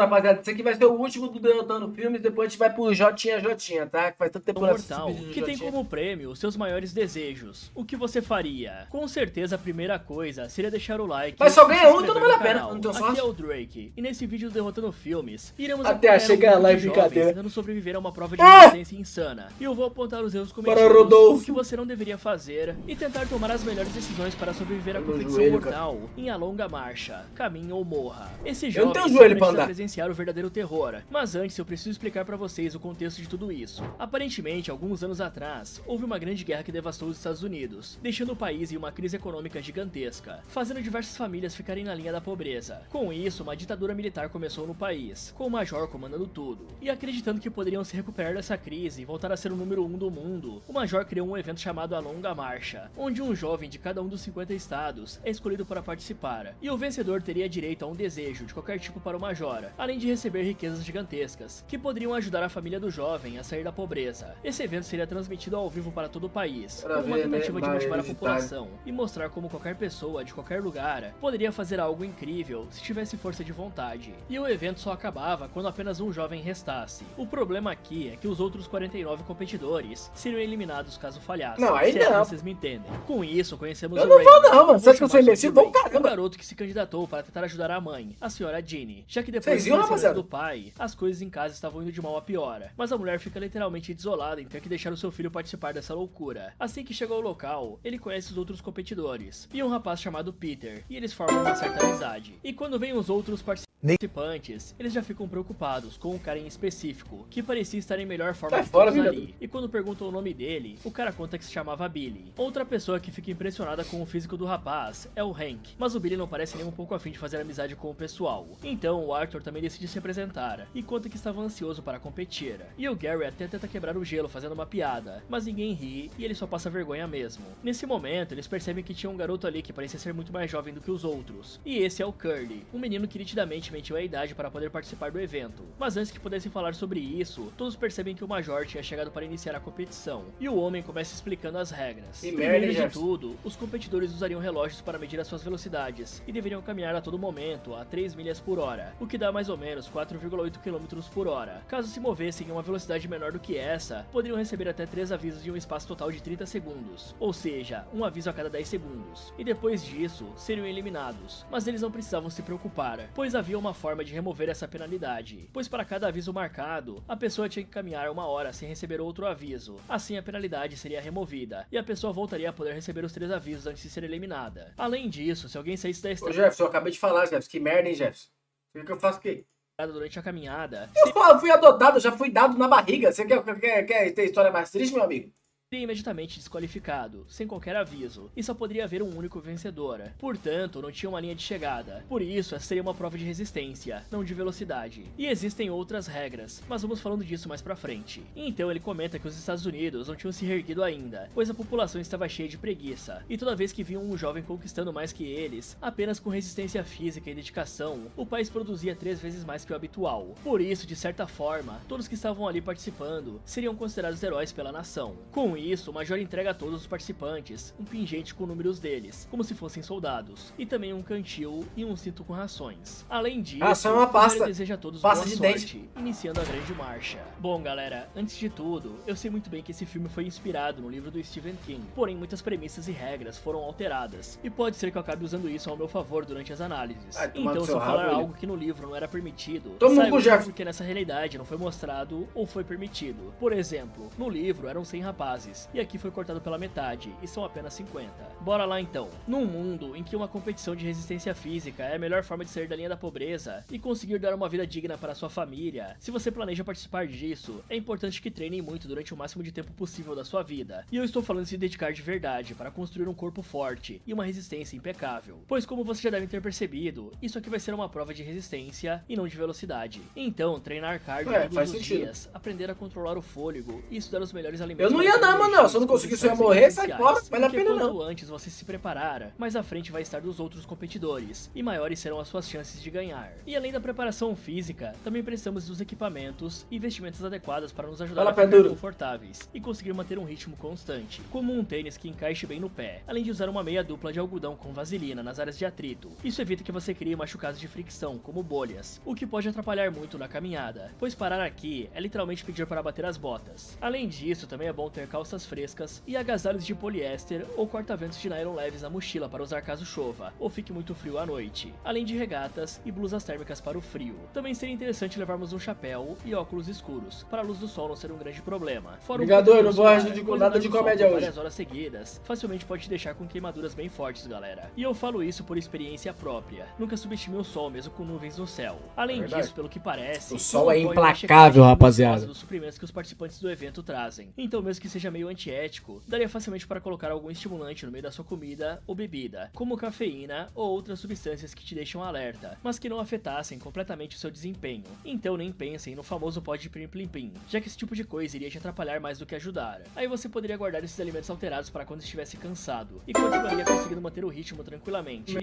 rapaziada. Esse aqui vai ser o último do Derrotando Filmes. Depois a gente vai pro Jotinha, tá? Que faz tanto tempo mortal, que tem como prêmio os seus maiores desejos. O que você faria? Com certeza a primeira coisa seria deixar o like. Mas só ganha um, então não vale a pena. Não tem Aqui é o Drake, e nesse vídeo do Derrotando Filmes, iremos até achei que era live brincadeira. tentando sobreviver a uma prova de resistência insana. E eu vou apontar os erros cometidos, o que você não deveria fazer, e tentar tomar as melhores decisões para sobreviver à competição mortal em A Longa Marcha, Caminhe ou Morra. Esse jogo precisa presenciar o verdadeiro terror, mas antes eu preciso explicar para vocês o contexto de tudo isso. Aparentemente, alguns anos atrás, houve uma grande guerra que devastou os Estados Unidos, deixando o país em uma crise econômica gigantesca, fazendo diversas famílias ficarem na linha da pobreza. Com isso, uma ditadura militar começou no país, com o Major comandando tudo. E acreditando que poderiam se recuperar dessa crise e voltar a ser o número 1 do mundo, o Major criou um evento chamado A Longa Marcha, onde um jovem de cada um dos 50 estados é escolhido para participar, e o vencedor teria direito a um desejo de qualquer tipo para o Major, além de receber riquezas gigantescas, que poderiam ajudar a família do jovem a sair da pobreza. Esse evento seria transmitido ao vivo para todo o país, como uma tentativa de motivar a população e mostrar como qualquer pessoa de qualquer lugar poderia fazer algo incrível se tivesse força de vontade. E o evento só acabava quando apenas um jovem restasse. O problema aqui é que os outros 49 competidores seriam eliminados caso falhassem. Não, aí não. Vocês me entendem. Com isso, conhecemos o Ray. Não, mano. Você acha que eu sou imbecil? Bom, caramba. O garoto que se candidatou para tentar ajudar a mãe, a senhora Ginny, já que depois do falecimento do pai, as coisas em casa estavam indo de mal a pior. Mas a mulher fica literalmente desolada em ter que deixar o seu filho participar dessa loucura. Assim que chega ao local, ele conhece os outros competidores e um rapaz chamado Peter, e eles formam uma certa amizade. E quando vem os outros participantes, eles já ficam preocupados com um cara em específico, que parecia estar em melhor forma de todos ali. E quando perguntam o nome dele, o cara conta que se chamava Billy. Outra pessoa que fica impressionada com o físico do rapaz é o Hank, mas o Billy não parece nem um pouco afim de fazer amizade com o pessoal. Então o Arthur também decide se apresentar, e conta que estava ansioso para competir. E o Gary até tenta quebrar o gelo fazendo uma piada, mas ninguém ri e ele só passa vergonha mesmo. Nesse momento, eles percebem que tinha um garoto ali que parecia ser muito mais jovem do que os outros. E esse é o Curly, um menino que nitidamente mentiu a idade para poder participar do evento. Mas antes que pudessem falar sobre isso, todos percebem que o Major tinha chegado para iniciar a competição, e o homem começa explicando as regras. Primeiro de tudo, os competidores usariam relógios para medir as suas velocidades, e deveriam caminhar a todo momento a 3 milhas por hora, o que dá mais ou menos 4,8 km por hora. Caso se movessem em uma velocidade menor do que essa, poderiam receber até 3 avisos em um espaço total de 30 segundos, ou seja, um aviso a cada 10 segundos, e depois disso, seriam eliminados. Mas eles não precisavam se preocupar, pois havia uma forma de remover essa penalidade, pois para cada aviso marcado, a pessoa tinha que caminhar 1 hora sem receber outro aviso. Assim a penalidade seria removida, e a pessoa voltaria a poder receber os 3 avisos antes de ser eliminada. Além disso, se alguém saísse da estrada... Ô Jefferson, eu acabei de falar, Jefferson, que merda, hein, Jefferson? O que eu faço aqui? Durante a caminhada... Eu fui adotado, já fui dado na barriga. Você quer ter história mais triste, meu amigo? Imediatamente desqualificado, sem qualquer aviso, e só poderia haver um único vencedor. Portanto, não tinha uma linha de chegada. Por isso, essa seria uma prova de resistência, não de velocidade. E existem outras regras, mas vamos falando disso mais pra frente. Então ele comenta que os Estados Unidos não tinham se reerguido ainda, pois a população estava cheia de preguiça, e toda vez que viam um jovem conquistando mais que eles, apenas com resistência física e dedicação, o país produzia 3 vezes mais que o habitual. Por isso, de certa forma, todos que estavam ali participando seriam considerados heróis pela nação. Com isso, o Major entrega a todos os participantes um pingente com números deles, como se fossem soldados, e também um cantil e um cinto com rações. Além disso, uma pasta. Ele deseja a todos boa sorte, iniciando a grande marcha. Bom, galera, antes de tudo, eu sei muito bem que esse filme foi inspirado no livro do Stephen King, porém muitas premissas e regras foram alteradas, e pode ser que eu acabe usando isso ao meu favor durante as análises. Então, se eu falar algo que no livro não era permitido, saiba porque nessa realidade não foi mostrado ou foi permitido. Por exemplo, no livro eram 100 rapazes, e aqui foi cortado pela metade, e são apenas 50. Bora lá então. Num mundo em que uma competição de resistência física é a melhor forma de sair da linha da pobreza e conseguir dar uma vida digna para sua família, se você planeja participar disso, é importante que treinem muito durante o máximo de tempo possível da sua vida. E eu estou falando de se dedicar de verdade para construir um corpo forte e uma resistência impecável. Pois como vocês já devem ter percebido, isso aqui vai ser uma prova de resistência e não de velocidade. Então, treinar cardio todos os dias, aprender a controlar o fôlego e estudar os melhores alimentos. Eu não ia não! não, mano, se eu não conseguisse eu ia morrer, sai fora, vale a pena não. Quanto antes você se preparar, mais à frente vai estar dos outros competidores, e maiores serão as suas chances de ganhar. E além da preparação física, também precisamos dos equipamentos e vestimentas adequadas para nos ajudar a ficar confortáveis e conseguir manter um ritmo constante, como um tênis que encaixe bem no pé, além de usar uma meia dupla de algodão com vaselina nas áreas de atrito. Isso evita que você crie machucados de fricção, como bolhas, o que pode atrapalhar muito na caminhada, pois parar aqui é literalmente pedir para bater as botas. Além disso, também é bom ter calças frescas e agasalhos de poliéster ou corta-ventos de nylon leves na mochila para usar caso chova ou fique muito frio à noite, além de regatas e blusas térmicas para o frio. Também seria interessante levarmos um chapéu e óculos escuros, para a luz do sol não ser um grande problema. Fora Ligador, não vou agir de nada de comédia hoje. Várias horas seguidas, facilmente pode te deixar com queimaduras bem fortes, galera. E eu falo isso por experiência própria. Nunca subestime o sol mesmo com nuvens no céu. Além disso, pelo que parece, o sol é implacável, rapaziada. Dos suprimentos que os participantes do evento trazem. Então, mesmo que seja meio antiético, daria facilmente para colocar algum estimulante no meio da sua comida ou bebida, como cafeína ou outras substâncias que te deixam alerta, mas que não afetassem completamente o seu desempenho. Então nem pensem no famoso pó de plim-plim-plim, já que esse tipo de coisa iria te atrapalhar mais do que ajudar. Aí você poderia guardar esses alimentos alterados para quando estivesse cansado, e continuaria conseguindo manter o ritmo tranquilamente.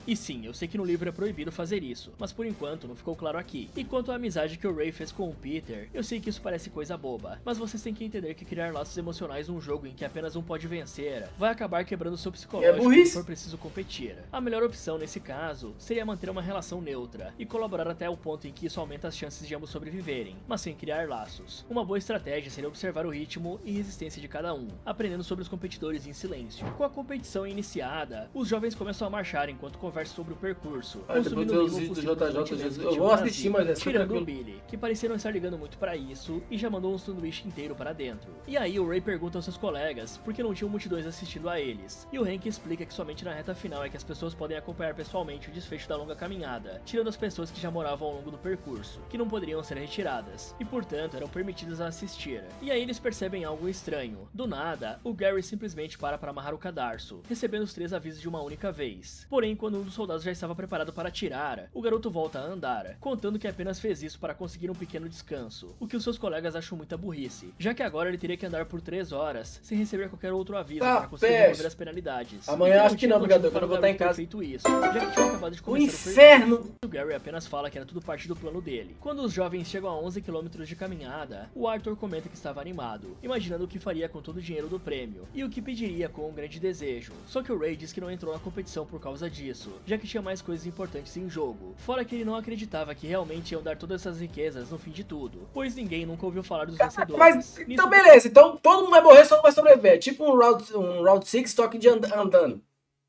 E sim, eu sei que no livro é proibido fazer isso, mas por enquanto não ficou claro aqui. E quanto à amizade que o Ray fez com o Peter, eu sei que isso parece coisa boba, mas vocês têm que entender que criar laços emocionais num jogo em que apenas um pode vencer, vai acabar quebrando seu psicológico se for preciso competir. A melhor opção nesse caso seria manter uma relação neutra e colaborar até o ponto em que isso aumenta as chances de ambos sobreviverem, mas sem criar laços. Uma boa estratégia seria observar o ritmo e resistência de cada um, aprendendo sobre os competidores em silêncio. Com a competição iniciada, os jovens começam a marchar enquanto conversam sobre o percurso, consumindo o mínimo possível durante eu vou assistir, mas é tirando o Billy, que parecia não estar ligando muito pra isso e já mandou um sanduíche inteiro para dentro. E aí o Ray pergunta aos seus colegas por que não tinham multidões assistindo a eles, e o Hank explica que somente na reta final é que as pessoas podem acompanhar pessoalmente o desfecho da longa caminhada, tirando as pessoas que já moravam ao longo do percurso, que não poderiam ser retiradas, e portanto eram permitidas a assistir. E aí eles percebem algo estranho. Do nada, o Gary simplesmente para amarrar o cadarço, recebendo os 3 avisos de uma única vez. Porém, quando um dos soldados já estava preparado para atirar, o garoto volta a andar, contando que apenas fez isso para conseguir um pequeno descanso, o que os seus colegas acham muita burrice, já que agora ele teria que andar por 3 horas sem receber qualquer outro aviso para conseguir resolver as penalidades. Amanhã acho que não, brigador, quando eu voltar em casa. Feito isso, já que tinha acabado de começar o inferno! O Gary apenas fala que era tudo parte do plano dele. Quando os jovens chegam a 11 km de caminhada, o Arthur comenta que estava animado, imaginando o que faria com todo o dinheiro do prêmio, e o que pediria com um grande desejo. Só que o Ray diz que não entrou na competição por causa disso, já que tinha mais coisas importantes em jogo. Fora que ele não acreditava que realmente iam dar todas essas riquezas no fim de tudo, pois ninguém nunca ouviu falar dos vencedores. Mas, então beleza, então todo mundo vai morrer, só não vai sobreviver. Tipo um Round 6 toque de andando.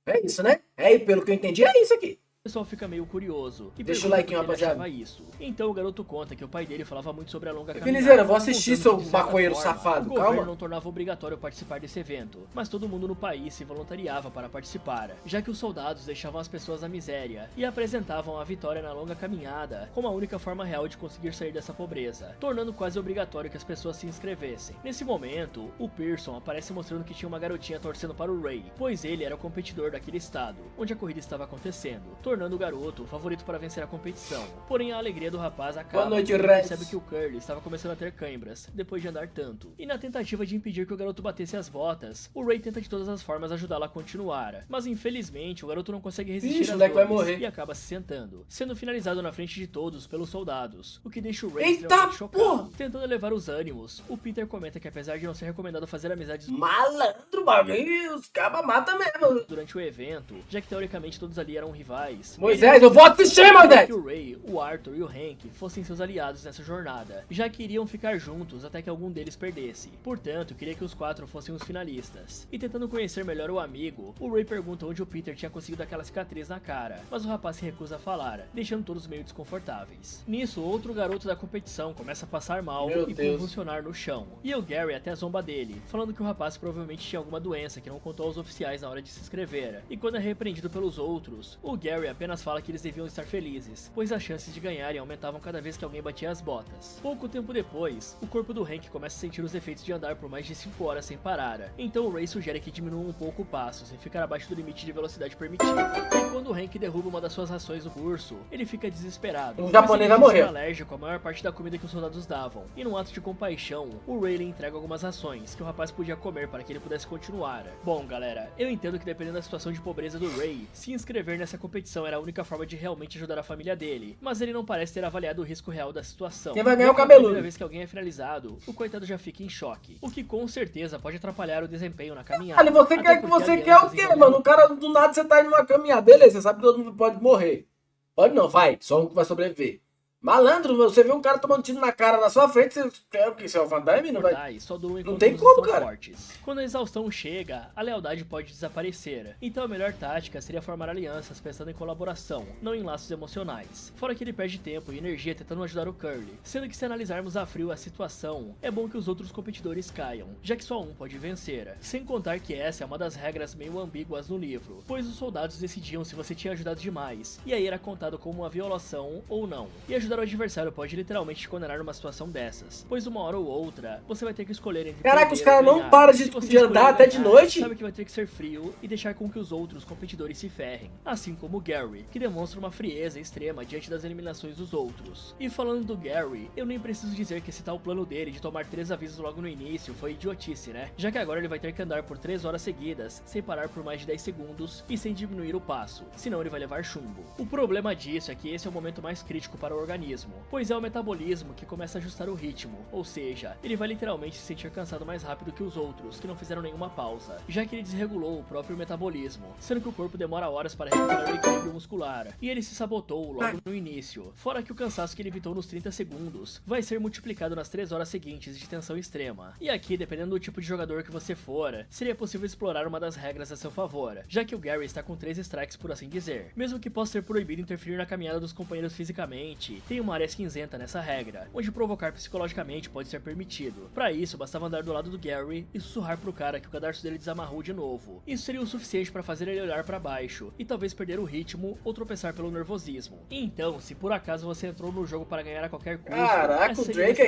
É isso, né? É, pelo que eu entendi, é isso aqui. O pessoal fica meio curioso e deixa o like, rapaziada. Isso. Então o garoto conta que o pai dele falava muito sobre a longa caminhada. Belizeira, vou assistir, seu maconheiro safado, calma. O governo não tornava obrigatório participar desse evento, mas todo mundo no país se voluntariava para participar, já que os soldados deixavam as pessoas na miséria e apresentavam a vitória na longa caminhada como a única forma real de conseguir sair dessa pobreza, tornando quase obrigatório que as pessoas se inscrevessem. Nesse momento, o Pearson aparece mostrando que tinha uma garotinha torcendo para o Ray, pois ele era o competidor daquele estado, onde a corrida estava acontecendo, tornando o garoto o favorito para vencer a competição. Porém, a alegria do rapaz acaba quando ele percebe que o Curly estava começando a ter câimbras, depois de andar tanto. E na tentativa de impedir que o garoto batesse as botas, o Ray tenta de todas as formas ajudá-lo a continuar. Mas infelizmente, o garoto não consegue resistir às dores e acaba se sentando, sendo finalizado na frente de todos pelos soldados, o que deixa o Ray extremamente chocado. Tentando elevar os ânimos, o Peter comenta que apesar de não ser recomendado fazer amizades malandro, bagulho, os cabas matam mesmo durante o evento, já que teoricamente todos ali eram rivais. Moisés, eu vou assistir, Moisés! Que o Ray, o Arthur e o Hank fossem seus aliados nessa jornada, já que iriam ficar juntos até que algum deles perdesse. Portanto, queria que os 4 fossem os finalistas. E tentando conhecer melhor o amigo, o Ray pergunta onde o Peter tinha conseguido aquela cicatriz na cara, mas o rapaz se recusa a falar, deixando todos meio desconfortáveis. Nisso, outro garoto da competição começa a passar mal e convulsionar no chão. E o Gary até zomba dele, falando que o rapaz provavelmente tinha alguma doença que não contou aos oficiais na hora de se inscrever. E quando é repreendido pelos outros, o Gary apenas fala que eles deviam estar felizes, pois as chances de ganharem aumentavam cada vez que alguém batia as botas. Pouco tempo depois, o corpo do Hank começa a sentir os efeitos de andar por mais de 5 horas sem parar, então o Ray sugere que diminua um pouco o passo, sem ficar abaixo do limite de velocidade permitido. E quando o Hank derruba uma das suas rações no curso, ele fica desesperado. O japonês vai morrer. Alérgico à maior parte da comida que os soldados davam, e num ato de compaixão, o Ray lhe entrega algumas rações que o rapaz podia comer para que ele pudesse continuar. Bom, galera, eu entendo que dependendo da situação de pobreza do Ray, se inscrever nessa competição era a única forma de realmente ajudar a família dele, mas ele não parece ter avaliado o risco real da situação. Quem vai ganhar é o cabeludo? Primeira vez que alguém é finalizado, o coitado já fica em choque, o que com certeza pode atrapalhar o desempenho na caminhada. Ali, você quer o quê, mano? O cara do nada você tá indo numa caminhada, beleza, você sabe que todo mundo pode morrer. Pode não, vai, só um que vai sobreviver. Malandro, você vê um cara tomando tiro na cara na sua frente, você quer o que? Você é o Van Damme? Não vai... Não tem como, cara. Fortes. Quando a exaustão chega, a lealdade pode desaparecer. Então a melhor tática seria formar alianças pensando em colaboração, não em laços emocionais. Fora que ele perde tempo e energia tentando ajudar o Curly. Sendo que se analisarmos a frio a situação, é bom que os outros competidores caiam, já que só um pode vencer. Sem contar que essa é uma das regras meio ambíguas no livro, pois os soldados decidiam se você tinha ajudado demais, e aí era contado como uma violação ou não. E ajudar o adversário pode literalmente te condenar numa situação dessas, pois uma hora ou outra, você vai ter que escolher entre... Caraca, os caras não param de andar até de noite? Sabe que vai ter que ser frio e deixar com que os outros competidores se ferrem, assim como o Gary, que demonstra uma frieza extrema diante das eliminações dos outros. E falando do Gary, eu nem preciso dizer que esse tal plano dele de tomar 3 avisos logo no início foi idiotice, né? Já que agora ele vai ter que andar por 3 horas seguidas, sem parar por mais de 10 segundos e sem diminuir o passo, senão ele vai levar chumbo. O problema disso é que esse é o momento mais crítico para o organismo, pois é o metabolismo que começa a ajustar o ritmo, ou seja, ele vai literalmente se sentir cansado mais rápido que os outros, que não fizeram nenhuma pausa, já que ele desregulou o próprio metabolismo, sendo que o corpo demora horas para recuperar o equilíbrio muscular, e ele se sabotou logo no início, fora que o cansaço que ele evitou nos 30 segundos vai ser multiplicado nas 3 horas seguintes de tensão extrema. E aqui, dependendo do tipo de jogador que você for, seria possível explorar uma das regras a seu favor, já que o Gary está com 3 strikes por assim dizer. Mesmo que possa ser proibido interferir na caminhada dos companheiros fisicamente, tem uma área cinzenta nessa regra, onde provocar psicologicamente pode ser permitido. Para isso, bastava andar do lado do Gary e sussurrar pro cara que o cadarço dele desamarrou de novo. Isso seria o suficiente para fazer ele olhar para baixo e talvez perder o ritmo ou tropeçar pelo nervosismo. Então, se por acaso você entrou no jogo para ganhar a qualquer custo... Caraca, o Drake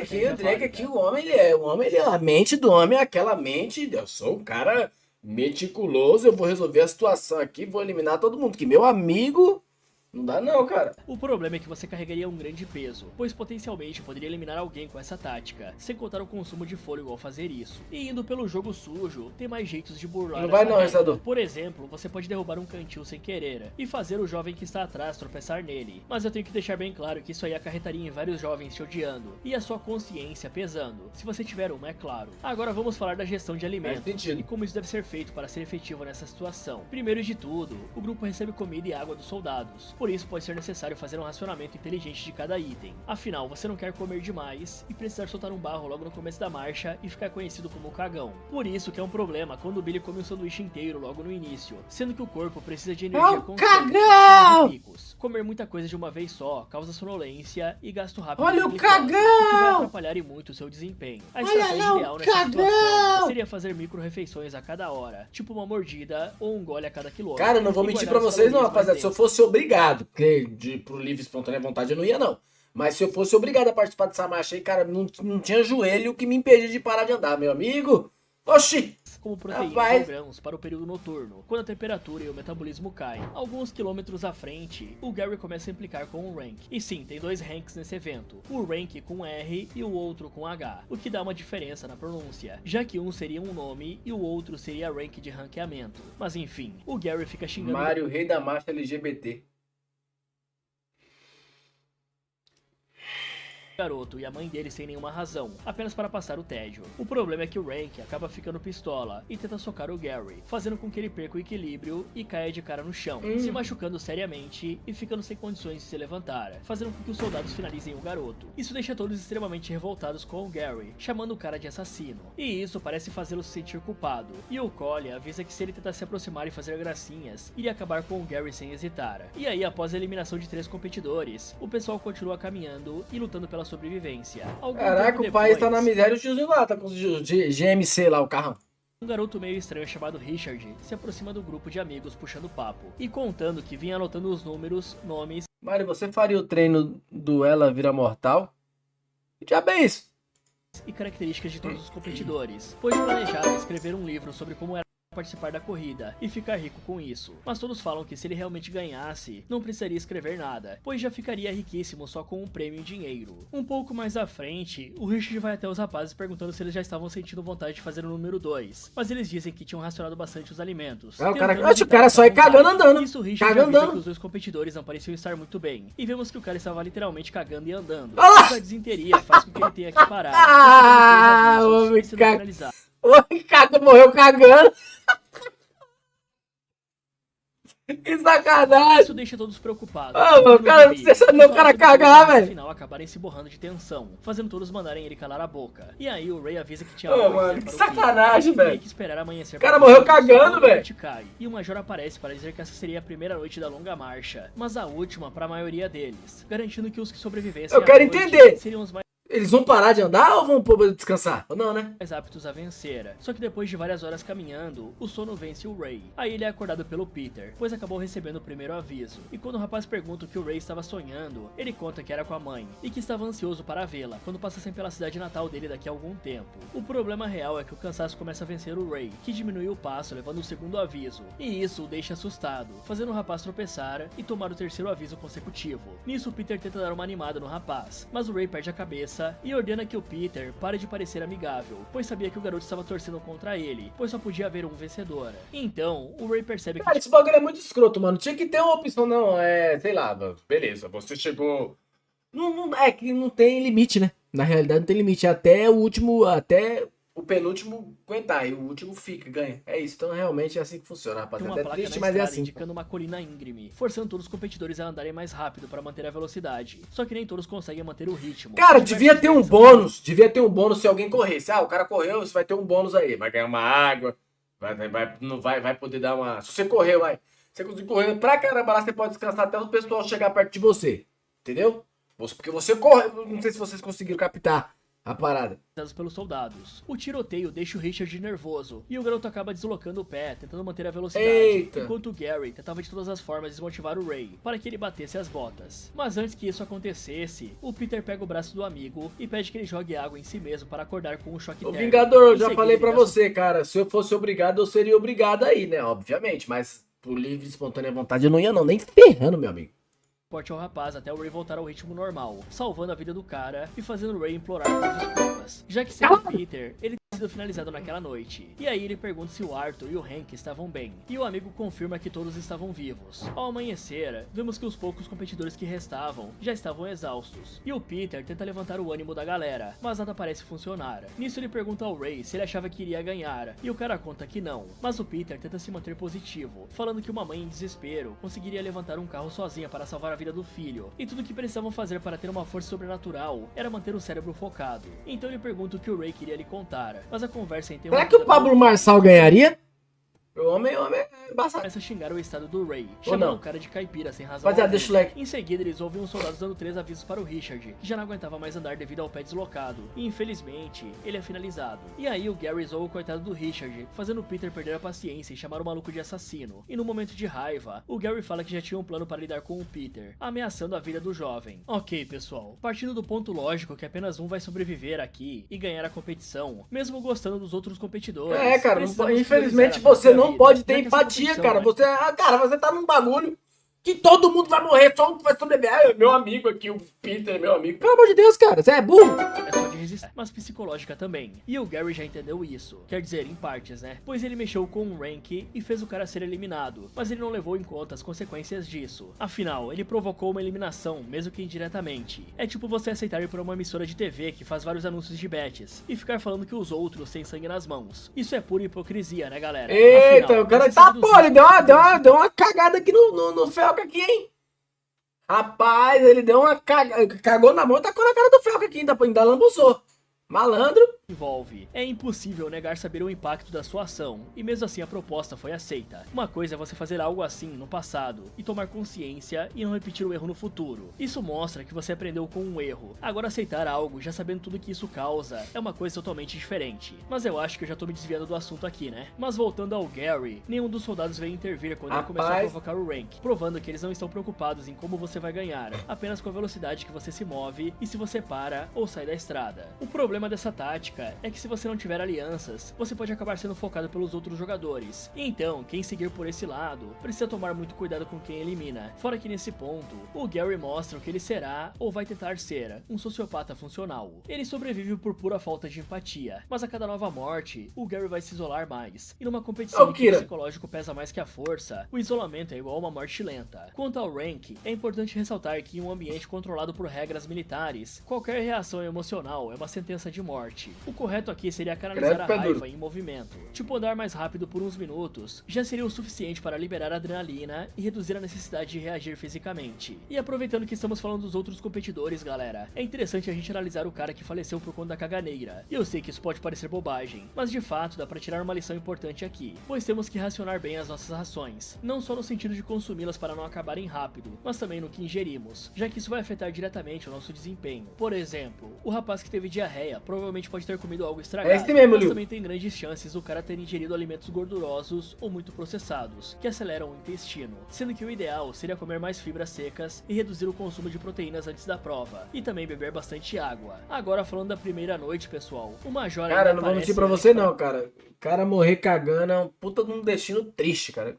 aqui, o homem ele é a mente do homem, é aquela mente, eu sou um cara meticuloso, eu vou resolver a situação aqui, vou eliminar todo mundo, que meu amigo... Não dá não, cara. O problema é que você carregaria um grande peso, pois potencialmente poderia eliminar alguém com essa tática, sem contar o consumo de fôlego ao fazer isso. E indo pelo jogo sujo, tem mais jeitos de burlar não vai não, Restador. Por exemplo, você pode derrubar um cantil sem querer, e fazer o jovem que está atrás tropeçar nele. Mas eu tenho que deixar bem claro que isso aí acarretaria em vários jovens te odiando, e a sua consciência pesando, se você tiver uma, é claro. Agora vamos falar da gestão de alimentos, e como isso deve ser feito para ser efetivo nessa situação. Primeiro de tudo, o grupo recebe comida e água dos soldados. Por isso pode ser necessário fazer um racionamento inteligente de cada item. Afinal, você não quer comer demais e precisar soltar um barro logo no começo da marcha e ficar conhecido como o cagão. Por isso que é um problema quando o Billy come um sanduíche inteiro logo no início, sendo que o corpo precisa de energia constante. Cagão! Comer muita coisa de uma vez só causa sonolência e gasto rápido. Olha o cagão! O que vai cagão! atrapalhar e muito o seu desempenho. A Olha estratégia lá o ideal nessa cagão! situação seria fazer micro-refeições a cada hora, tipo uma mordida ou um gole a cada quilômetro. Cara, eu não vou E mentir guardar pra os vocês não, calorias mais rapaziada. Se eu fosse obrigado, porque pro livre espontânea vontade eu não ia não. Mas se eu fosse obrigado a participar dessa marcha aí, cara, não tinha joelho que me impedia de parar de andar, meu amigo. Oxi! Como proteínas Rapaz. ou grãos para o período noturno, quando a temperatura e o metabolismo caem. Alguns quilômetros à frente, o Gary começa a implicar com o Rank. E sim, tem 2 Ranks nesse evento, o Rank com R e o outro com H, o que dá uma diferença na pronúncia, já que um seria um nome e o outro seria Rank de ranqueamento. Mas enfim, o Gary fica xingando... Mário, rei da marcha LGBT. garoto e a mãe dele sem nenhuma razão, apenas para passar o tédio. O problema é que o Rank acaba ficando pistola e tenta socar o Gary, fazendo com que ele perca o equilíbrio e caia de cara no chão, se machucando seriamente e ficando sem condições de se levantar, fazendo com que os soldados finalizem o garoto. Isso deixa todos extremamente revoltados com o Gary, chamando o cara de assassino, e isso parece fazê-lo se sentir culpado, e o Collie avisa que se ele tentar se aproximar e fazer gracinhas, iria acabar com o Gary sem hesitar. E aí, após a eliminação de 3 competidores, o pessoal continua caminhando e lutando pela sobrevivência. Caraca, o país tá na miséria e o tiozinho lá, tá com o GMC lá, o carrão. Um garoto meio estranho chamado Richard se aproxima do grupo de amigos puxando papo e contando que vinha anotando os números, nomes... Mário, você faria o treino do Ela Vira Mortal? Que diabo é isso? E características de todos os competidores, pois planejava escrever um livro sobre como era participar da corrida e ficar rico com isso. Mas todos falam que se ele realmente ganhasse, não precisaria escrever nada, pois já ficaria riquíssimo só com um prêmio em dinheiro. Um pouco mais à frente, o Richard vai até os rapazes perguntando se eles já estavam sentindo vontade de fazer o número 2, mas eles dizem que tinham racionado bastante os alimentos. O cara só ia cagando andando. Isso, o Richard já avisa que os dois competidores não pareciam estar muito bem, e vemos que o cara estava literalmente cagando e andando. Mas a desinteria faz com que ele tenha que parar. O homem cagou, morreu cagando. Que sacanagem! Isso deixa todos preocupados. Mano, cara, não precisa nem o cara cagar, velho. No final, acabarem se borrando de tensão, fazendo todos mandarem ele calar a boca. E aí o Ray avisa que tinha mano, que sacanagem, velho. Que esperar amanhecer. O cara morreu cagando, velho. E o Major aparece para dizer que essa seria a primeira noite da longa marcha, mas a última para a maioria deles, garantindo que os que sobrevivessem eu quero entender. Seriam os mais... Eles vão parar de andar ou vão descansar? Ou não, né? Mais aptos a vencer. Só que depois de várias horas caminhando, o sono vence o Ray. Aí ele é acordado pelo Peter, pois acabou recebendo o primeiro aviso. E quando o rapaz pergunta o que o Ray estava sonhando, ele conta que era com a mãe e que estava ansioso para vê-la quando passassem pela cidade natal dele daqui a algum tempo. O problema real é que o cansaço começa a vencer o Ray, que diminui o passo levando o segundo aviso. E isso o deixa assustado, fazendo o rapaz tropeçar e tomar o terceiro aviso consecutivo. Nisso o Peter tenta dar uma animada no rapaz, mas o Ray perde a cabeça e ordena que o Peter pare de parecer amigável, pois sabia que o garoto estava torcendo contra ele, pois só podia haver um vencedor. Então, o Ray percebe que... Cara, esse bagulho é muito escroto, mano. Tinha que ter uma opção, não, sei lá, beleza, você chegou... é que não tem limite, né? Na realidade não tem limite, até o penúltimo aguentar, e o último fica, ganha. É isso, então realmente é assim que funciona, rapaziada. É triste, mas é assim. Indicando uma colina íngreme, forçando todos os competidores a andarem mais rápido para manter a velocidade. Só que nem todos conseguem manter o ritmo. Cara, devia ter um bônus se alguém corresse. O cara correu, você vai ter um bônus aí. Vai ganhar uma água, vai poder dar uma... Se você correu, você conseguir correr pra caramba lá, você pode descansar até o pessoal chegar perto de você. Entendeu? Porque você corre, não sei se vocês conseguiram captar a parada. Pelos soldados. O tiroteio deixa o Richard nervoso e o garoto acaba deslocando o pé, tentando manter a velocidade, enquanto o Gary tentava de todas as formas desmotivar o Ray para que ele batesse as botas. Mas antes que isso acontecesse, o Peter pega o braço do amigo e pede que ele jogue água em si mesmo para acordar com um choque térmico. Vingador, eu já falei pra você, cara, se eu fosse obrigado, eu seria obrigado aí, né, obviamente, mas por livre e espontânea vontade eu não ia não, nem ferrando, meu amigo. Suporte ao rapaz até o Ray voltar ao ritmo normal, salvando a vida do cara e fazendo o Ray implorar por desculpas, já que sendo Peter, ele tinha sido finalizado naquela noite. E aí ele pergunta se o Arthur e o Hank estavam bem, e o amigo confirma que todos estavam vivos. Ao amanhecer, vemos que os poucos competidores que restavam já estavam exaustos, e o Peter tenta levantar o ânimo da galera, mas nada parece funcionar. Nisso ele pergunta ao Ray se ele achava que iria ganhar, e o cara conta que não, mas o Peter tenta se manter positivo, falando que uma mãe em desespero conseguiria levantar um carro sozinha para salvar a vida do filho, e tudo que precisavam fazer para ter uma força sobrenatural era manter o cérebro focado. Então ele pergunta o que o Ray queria lhe contar, mas a conversa é interrompida. Será que o Pablo Marçal ganharia? O homem é embaçado. Começa a xingar o estado do Ray, chamando o cara de caipira sem razão. Rapaziada, deixa o like. Em seguida, eles ouvem os soldados dando 3 avisos para o Richard, que já não aguentava mais andar devido ao pé deslocado, e infelizmente, ele é finalizado. E aí o Gary zoa o coitado do Richard, fazendo o Peter perder a paciência e chamar o maluco de assassino. E no momento de raiva, o Gary fala que já tinha um plano para lidar com o Peter, ameaçando a vida do jovem. Ok, pessoal, partindo do ponto lógico que apenas um vai sobreviver aqui e ganhar a competição, mesmo gostando dos outros competidores. Cara, infelizmente você não pode ter empatia, cara. Você tá num bagulho que todo mundo vai morrer, só um vai sobreviver. Meu amigo aqui, o Peter, meu amigo. Pelo amor de Deus, cara, você é burro. É só de resistência, mas psicológica também. E o Gary já entendeu isso. Quer dizer, em partes, né? Pois ele mexeu com o Rank e fez o cara ser eliminado, mas ele não levou em conta as consequências disso. Afinal, ele provocou uma eliminação, mesmo que indiretamente. É tipo você aceitar ir pra uma emissora de TV que faz vários anúncios de bets e ficar falando que os outros têm sangue nas mãos. Isso é pura hipocrisia, né, galera? Eita, afinal, o cara tá, pô, ele deu uma cagada aqui no Felca aqui, hein? Rapaz, ele deu uma cagada, cagou na mão e tacou na cara do Felca aqui, ainda lambuzou. Malandro. envolve. É impossível negar saber o impacto da sua ação, e mesmo assim a proposta foi aceita. Uma coisa é você fazer algo assim no passado, e tomar consciência e não repetir o erro no futuro. Isso mostra que você aprendeu com um erro. Agora aceitar algo, já sabendo tudo que isso causa, é uma coisa totalmente diferente. Mas eu acho que eu já tô me desviando do assunto aqui, né? Mas voltando ao Gary, nenhum dos soldados veio intervir quando ele começou a provocar o Rank, provando que eles não estão preocupados em como você vai ganhar, apenas com a velocidade que você se move e se você para ou sai da estrada. O problema dessa tática é que se você não tiver alianças, você pode acabar sendo focado pelos outros jogadores. Então, quem seguir por esse lado, precisa tomar muito cuidado com quem elimina. Fora que nesse ponto, o Gary mostra o que ele será, ou vai tentar ser, um sociopata funcional. Ele sobrevive por pura falta de empatia, mas a cada nova morte, o Gary vai se isolar mais. E numa competição em que o psicológico pesa mais que a força, o isolamento é igual a uma morte lenta. Quanto ao Rank, é importante ressaltar que em um ambiente controlado por regras militares, qualquer reação emocional é uma sentença de morte. O correto aqui seria canalizar a raiva em movimento. Tipo, andar mais rápido por uns minutos já seria o suficiente para liberar adrenalina e reduzir a necessidade de reagir fisicamente. E aproveitando que estamos falando dos outros competidores, galera, é interessante a gente analisar o cara que faleceu por conta da caganeira. E eu sei que isso pode parecer bobagem, mas de fato dá pra tirar uma lição importante aqui, pois temos que racionar bem as nossas ações, não só no sentido de consumi-las para não acabarem rápido, mas também no que ingerimos, já que isso vai afetar diretamente o nosso desempenho. Por exemplo, o rapaz que teve diarreia provavelmente pode ter comido algo estragado, mas também tem grandes chances do cara ter ingerido alimentos gordurosos ou muito processados, que aceleram o intestino, sendo que o ideal seria comer mais fibras secas e reduzir o consumo de proteínas antes da prova, e também beber bastante água. Agora falando da primeira noite, pessoal, o Major... Cara, não vou mentir pra você não, cara. O cara morrer cagando é um puta de um destino triste, cara.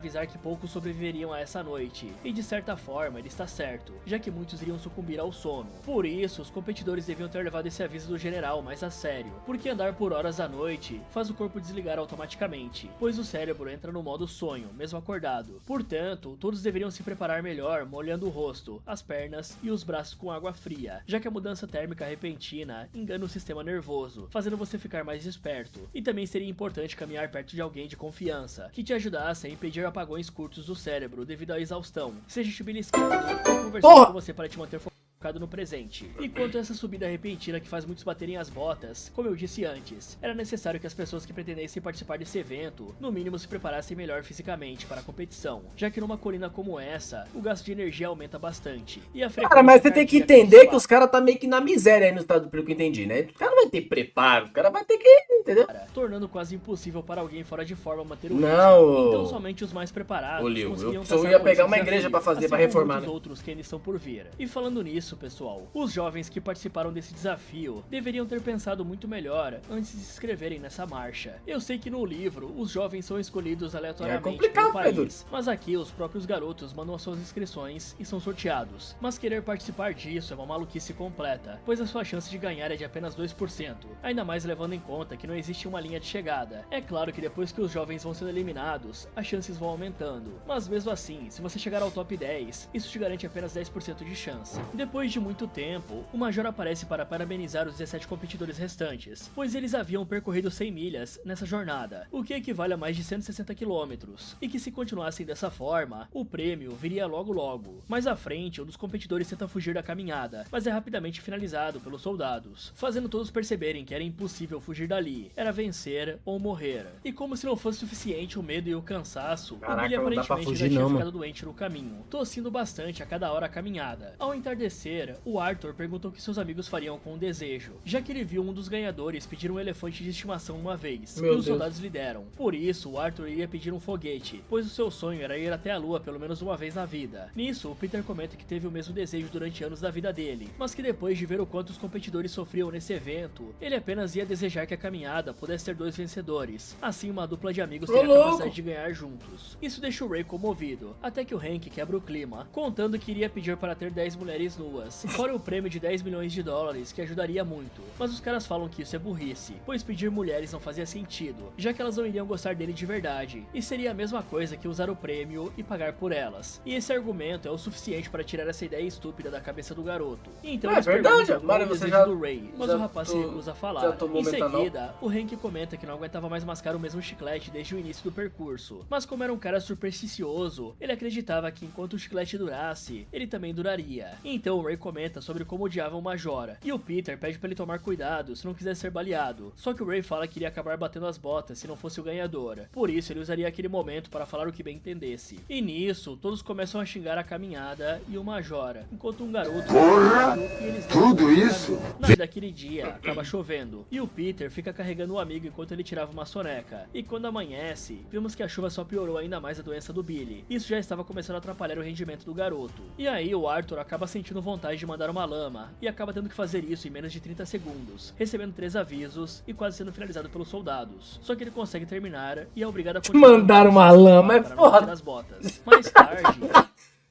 Avisar que poucos sobreviveriam a essa noite, e de certa forma ele está certo, já que muitos iriam sucumbir ao sono. Por isso, os competidores deviam ter levado esse aviso do general mais a sério, porque andar por horas à noite faz o corpo desligar automaticamente, pois o cérebro entra no modo sonho, mesmo acordado. Portanto, todos deveriam se preparar melhor molhando o rosto, as pernas e os braços com água fria, já que a mudança térmica repentina engana o sistema nervoso, fazendo você ficar mais esperto. E também seria importante caminhar perto de alguém de confiança, que te ajudasse a impedir apagões curtos do cérebro devido à exaustão, seja te beliscando ou conversando com você para te manter focado no presente. E quanto a essa subida repentina que faz muitos baterem as botas, como eu disse antes, era necessário que as pessoas que pretendessem participar desse evento, no mínimo se preparassem melhor fisicamente para a competição, já que numa colina como essa, o gasto de energia aumenta bastante. E a frequência... Cara, mas você tem que entender que os caras tá meio que na miséria aí no estado, pelo que eu entendi, né? O cara não vai ter preparo, o cara vai ter que, entendeu? Tornando quase impossível para alguém fora de forma manter o ritmo. Não. Então somente os mais preparados conseguiam passar. Eu ia pegar uma igreja para fazer, para reformar, né? Os outros que ainda estão por vir. E falando nisso, pessoal, os jovens que participaram desse desafio deveriam ter pensado muito melhor antes de se inscreverem nessa marcha. Eu sei que no livro os jovens são escolhidos aleatoriamente pelo país, mas aqui os próprios garotos mandam as suas inscrições e são sorteados. Mas querer participar disso é uma maluquice completa, pois a sua chance de ganhar é de apenas 2%, ainda mais levando em conta que não existe uma linha de chegada. É claro que depois que os jovens vão sendo eliminados, as chances vão aumentando, mas mesmo assim, se você chegar ao top 10, isso te garante apenas 10% de chance. Depois de muito tempo, o Major aparece para parabenizar os 17 competidores restantes, pois eles haviam percorrido 100 milhas nessa jornada, o que equivale a mais de 160 quilômetros, e que se continuassem dessa forma, o prêmio viria logo logo. Mais à frente, um dos competidores tenta fugir da caminhada, mas é rapidamente finalizado pelos soldados, fazendo todos perceberem que era impossível fugir dali, era vencer ou morrer. E como se não fosse suficiente o medo e o cansaço, o Billy aparentemente já tinha ficado doente no caminho, tossindo bastante a cada hora a caminhada. Ao entardecer, o Arthur perguntou o que seus amigos fariam com o desejo, já que ele viu um dos ganhadores pedir um elefante de estimação uma vez, e os soldados lhe deram. Por isso, o Arthur iria pedir um foguete, pois o seu sonho era ir até a lua pelo menos uma vez na vida. Nisso, o Peter comenta que teve o mesmo desejo durante anos da vida dele, mas que depois de ver o quanto os competidores sofriam nesse evento, ele apenas ia desejar que a caminhada pudesse ter 2 vencedores, assim uma dupla de amigos teria a capacidade de ganhar juntos. Isso deixa o Ray comovido, até que o Hank quebra o clima, contando que iria pedir para ter 10 mulheres nuas, fora o prêmio de 10 milhões de dólares, que ajudaria muito. Mas os caras falam que isso é burrice, pois pedir mulheres não fazia sentido, já que elas não iriam gostar dele de verdade, e seria a mesma coisa que usar o prêmio e pagar por elas. E esse argumento é o suficiente para tirar essa ideia estúpida da cabeça do garoto. Então eles perguntam qual é o desejo do Ray, mas o rapaz se recusa a falar. Em seguida, o Hank comenta que não aguentava mais mascar o mesmo chiclete desde o início do percurso, mas como era um cara supersticioso, ele acreditava que enquanto o chiclete durasse, ele também duraria. Então o Ray comenta sobre como odiava o Majora, e o Peter pede pra ele tomar cuidado se não quiser ser baleado. Só que o Ray fala que iria acabar batendo as botas se não fosse o ganhador, por isso ele usaria aquele momento para falar o que bem entendesse. E nisso, todos começam a xingar a caminhada e o Majora, enquanto um garoto... Porra! Tudo isso? Naquele dia, acaba chovendo, e o Peter fica carregando o amigo enquanto ele tirava uma soneca. E quando amanhece, vimos que a chuva só piorou ainda mais a doença do Billy. Isso já estava começando a atrapalhar o rendimento do garoto. E aí o Arthur acaba sentindo vontade de mandar uma lama, e acaba tendo que fazer isso em menos de 30 segundos, recebendo 3 avisos e quase sendo finalizado pelos soldados. Só que ele consegue terminar e é obrigado a continuar. Mandar uma lama é foda. As botas. Mais tarde...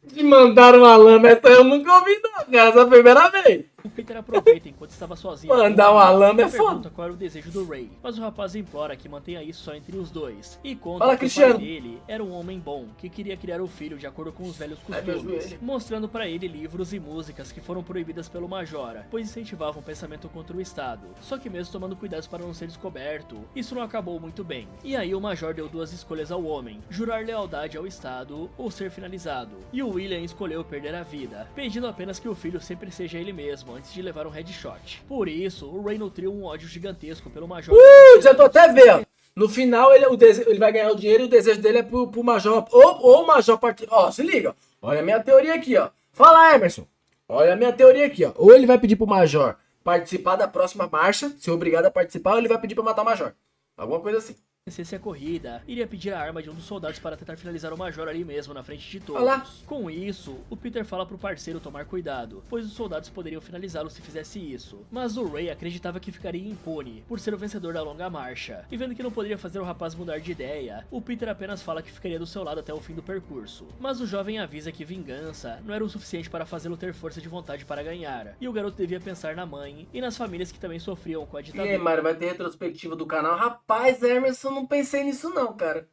De mandar uma lama, essa eu nunca ouvi não, cara, essa é a primeira vez. O Peter aproveita enquanto estava sozinho. Mandar uma lama é foda. Pergunta qual era o desejo do Ray, mas o rapaz implora que mantenha isso só entre os dois. E conta Fala, que Cristiano. o pai dele era um homem bom, que queria criar o filho de acordo com os velhos costumes, mostrando pra ele livros e músicas que foram proibidas pelo Majora, pois incentivavam o pensamento contra o Estado. Só que mesmo tomando cuidados para não ser descoberto, isso não acabou muito bem. E aí o Major deu 2 escolhas ao homem, jurar lealdade ao Estado ou ser finalizado. E o William escolheu perder a vida, pedindo apenas que o filho sempre seja ele mesmo, antes de levar um headshot. Por isso, o Ray nutriu um ódio gigantesco pelo Major. Já tô até vendo. No final, ele vai ganhar o dinheiro e o desejo dele é pro Major. Ou o Major partir. Ó, se liga. Olha a minha teoria aqui, ó. Fala, Emerson. Olha a minha teoria aqui, ó. Ou ele vai pedir pro Major participar da próxima marcha, ser obrigado a participar, ou ele vai pedir pra matar o Major. Alguma coisa assim. Se a corrida, iria pedir a arma de um dos soldados para tentar finalizar o Major ali mesmo, na frente de todos. Olá. Com isso, o Peter fala pro parceiro tomar cuidado, pois os soldados poderiam finalizá-lo se fizesse isso. Mas o Ray acreditava que ficaria impune, por ser o vencedor da longa marcha. E vendo que não poderia fazer o rapaz mudar de ideia, o Peter apenas fala que ficaria do seu lado até o fim do percurso. Mas o jovem avisa que vingança não era o suficiente para fazê-lo ter força de vontade para ganhar. E o garoto devia pensar na mãe e nas famílias que também sofriam com a ditadura. E aí, Mário, vai ter retrospectiva do canal? Rapaz, Emerson, não pensei nisso não, cara.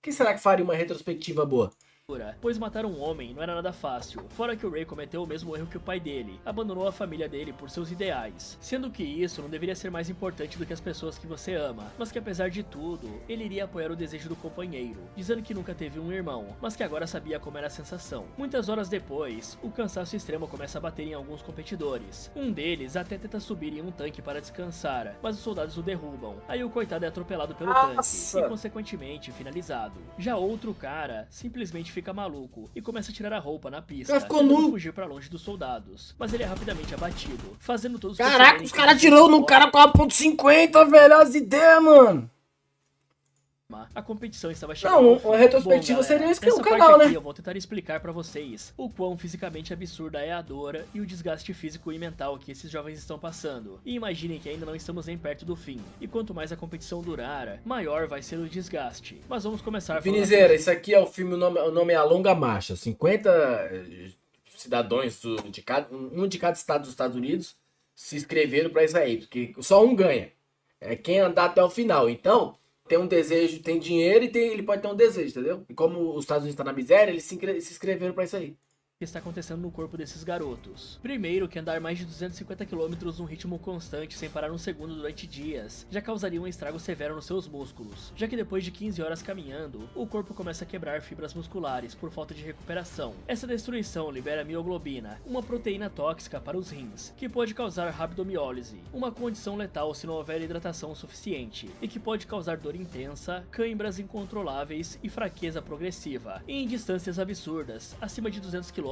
Quem será que faria uma retrospectiva boa? Pois matar um homem não era nada fácil, fora que o Ray cometeu o mesmo erro que o pai dele, abandonou a família dele por seus ideais, sendo que isso não deveria ser mais importante do que as pessoas que você ama, mas que apesar de tudo, ele iria apoiar o desejo do companheiro, dizendo que nunca teve um irmão, mas que agora sabia como era a sensação. Muitas horas depois, o cansaço extremo começa a bater em alguns competidores, um deles até tenta subir em um tanque para descansar, mas os soldados o derrubam, aí o coitado é atropelado pelo tanque, e consequentemente finalizado. Já outro cara, simplesmente fica maluco e começa a tirar a roupa na pista, tentando fugir pra longe dos soldados, mas ele é rapidamente abatido, fazendo todos os... Caraca, os caras atirou num cara com a .50, velho, as ideias, mano. A competição estava chegando. Não, uma retrospectiva seria isso que é o canal, né? Eu vou tentar explicar pra vocês o quão fisicamente absurda é a dor e o desgaste físico e mental que esses jovens estão passando. E imaginem que ainda não estamos nem perto do fim. E quanto mais a competição durar, maior vai ser o desgaste. Mas vamos começar... Vinizeira, isso aqui é o filme, o nome é A Longa Marcha. 50 cidadãos um de cada estado dos Estados Unidos se inscreveram pra isso aí, porque só um ganha. É quem andar até o final. Então... tem um desejo, tem dinheiro e ele pode ter um desejo, entendeu? E como os Estados Unidos estão na miséria, eles se inscreveram pra isso aí. Que está acontecendo no corpo desses garotos. Primeiro, que andar mais de 250 km num ritmo constante sem parar um segundo durante dias já causaria um estrago severo nos seus músculos, já que depois de 15 horas caminhando, o corpo começa a quebrar fibras musculares por falta de recuperação. Essa destruição libera mioglobina, uma proteína tóxica para os rins, que pode causar rabdomiólise, uma condição letal se não houver hidratação suficiente, e que pode causar dor intensa, cãibras incontroláveis e fraqueza progressiva. E em distâncias absurdas, acima de 200 km,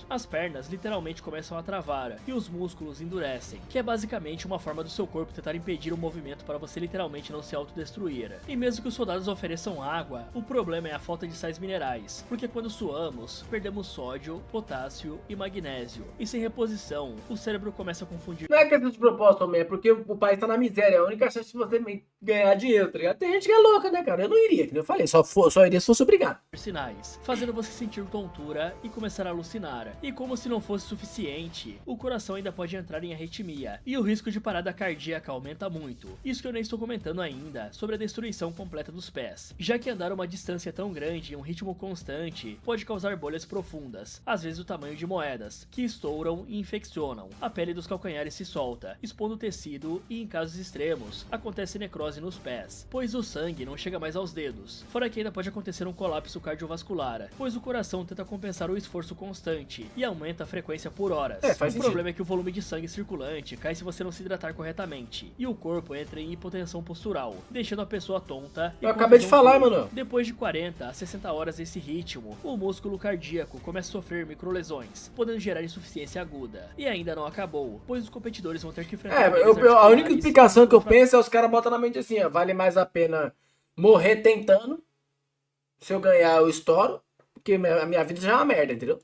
as pernas literalmente começam a travar e os músculos endurecem, que é basicamente uma forma do seu corpo tentar impedir o movimento para você literalmente não se autodestruir. E mesmo que os soldados ofereçam água, o problema é a falta de sais minerais, porque quando suamos, perdemos sódio, potássio e magnésio, e sem reposição, o cérebro começa a confundir... Não é questão de propósito também, é porque o país tá na miséria, é a única chance de você ganhar dinheiro, tá ligado? Tem gente que é louca, né, cara? Eu não iria, como eu falei, só iria se fosse obrigado. Sinais, fazendo você sentir tontura e começar a alucinar. E como se não fosse suficiente, o coração ainda pode entrar em arritmia, e o risco de parada cardíaca aumenta muito. Isso que eu nem estou comentando ainda sobre a destruição completa dos pés, já que andar uma distância tão grande em um ritmo constante pode causar bolhas profundas, às vezes do tamanho de moedas, que estouram e infeccionam. A pele dos calcanhares se solta, expondo o tecido e, em casos extremos, acontece necrose nos pés, pois o sangue não chega mais aos dedos. Fora que ainda pode acontecer um colapso cardiovascular, pois o coração tenta compensar o esforço constante e aumenta a frequência por horas. Faz o sentido. problema é que o volume de sangue circulante cai se você não se hidratar corretamente, e o corpo entra em hipotensão postural, deixando a pessoa tonta e eu acabei de falar, mano. Depois de 40 a 60 horas desse ritmo, o músculo cardíaco começa a sofrer microlesões, podendo gerar insuficiência aguda. E ainda não acabou, pois os competidores vão ter que enfrentar a única explicação que eu penso é os caras botam na mente assim, ó, vale mais a pena morrer tentando, se eu ganhar eu estouro, porque a minha vida já é uma merda, entendeu?